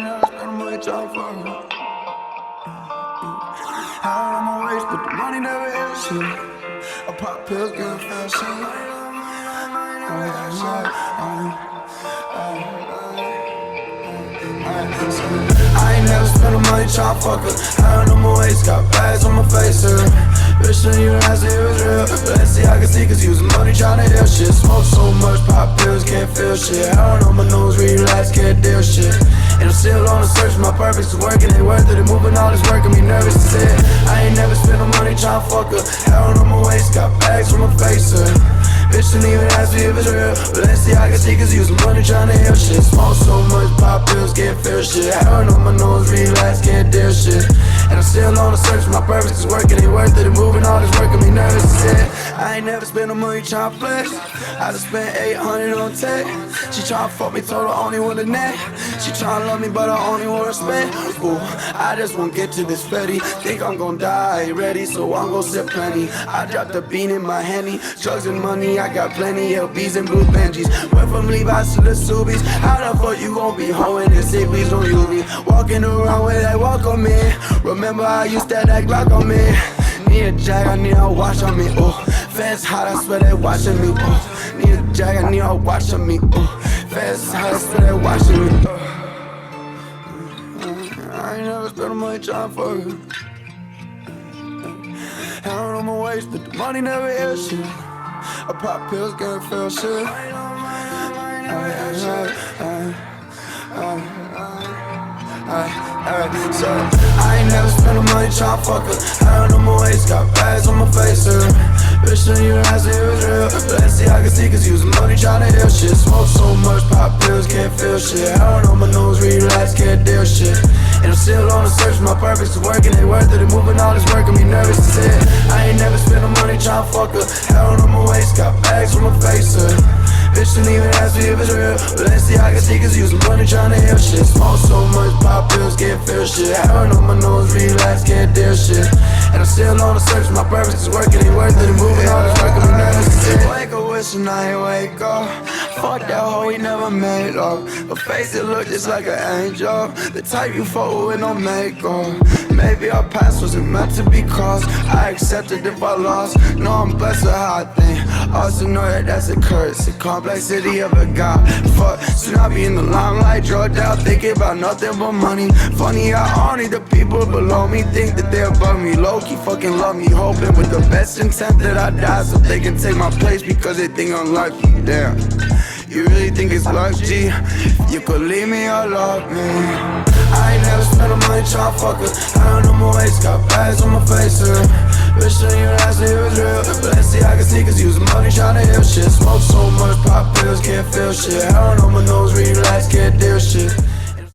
never spend money trying to fuck her. Out on my waist, but the money never hit shit. I pop pills, get a fair shit. I ain't never spend no money tryna fuck her. Out on my waist, got bags on my face, bitch, don't even ask if it was real. But let's see, I can see, cause using money tryna heal shit. Smoke so much, pop pills, can't feel shit. Out on my nose, relax, can't deal shit. And I'm still on the search for my purpose, it's working, ain't worth it. And moving all this work, got me nervous to say it. I ain't never spent no money tryna fuck her. Out on my waist, got bags on my face, bitch, don't even ask me if it's real. But let's see, I can see, cause using money tryna heal shit. Smoke so much, pop pills, can't feel shit. Out on my nose, relax, can't deal shit. And I'm still on the search for my purpose, it's working, ain't worth it. And moving all this work, got me nervous to say it. I ain't never spent no money tryna flex. I just spent 800 on tech. She tryna fuck me, told her only want a net. She tryna love me, but I only want respect. Ooh, I just won't get to this Fetty. Think I'm gon' die, ain't ready, so I'm gon' sip plenty. I dropped a bean in my Henny. Drugs and money, I got plenty. LBs and blue Benjis. Went from Levi's to the Subies. How the fuck you gon' be hoeing and say please don't use me? Walking around with that walk on me. Remember I used that Glock on me. Need a jag, I need a watch on me, ooh. Fans hot, I swear they watching me, ooh. Need a jag, I need a watch on me, ooh. Fans hot, I swear they watching me, I ain't never spent no money tryna fuck her. Out on my waist, but the money never hit shit. I pop pills, can't feel shit. So I ain't never spent no money tryna fuck her. Out on my waist, got bags on my face, bitch, don't even ask if it was real. But let's see, I can see, cause using money tryna heal shit. Smoke so much, pop pills, can't feel shit. Out on my nose, relax, can't deal shit. And I'm still on the search for my purpose, it's working, ain't worth it. And moving all this work, got me nervous to say it. I ain't never spent no money tryna fuck her. Out on my waist, got bags on my face, bitch, don't even ask me if it's real. But let's see, I can see, cause using money tryna heal shit. Smoke so much, pop pills, can't feel shit. Out on my nose, relax, can't deal shit. And I'm still on the search for my purpose, it's working, ain't worth it. And moving all this work, got me nervous to say it. Wake up wishing I ain't wake up. Fuck that hoe, we never made love. Her face, it look just like an angel. The type you fuck with no makeup. Maybe our past wasn't meant to be crossed. I accepted if I lost. No, I'm blessed with how I think. Also know that that's a curse, the complexity of a god. Fuck, soon I'll be in the limelight, drugged out, thinking about nothing but money. Funny how only the people below me think that they're above me. Low-key fucking love me, hoping with the best intent that I die, so they can take my place because they think I'm lucky. Damn, you really think it's luck, G? You could leave me or love me. I ain't never spent no money tryna fuck her. Out on my waist, got bags on my face, bitch, don't even ask if it was real. But let's see, I can see, cause using money tryna heal shit. Smoke so much, pop pills, can't feel shit. Out on my nose, relax, can't deal shit.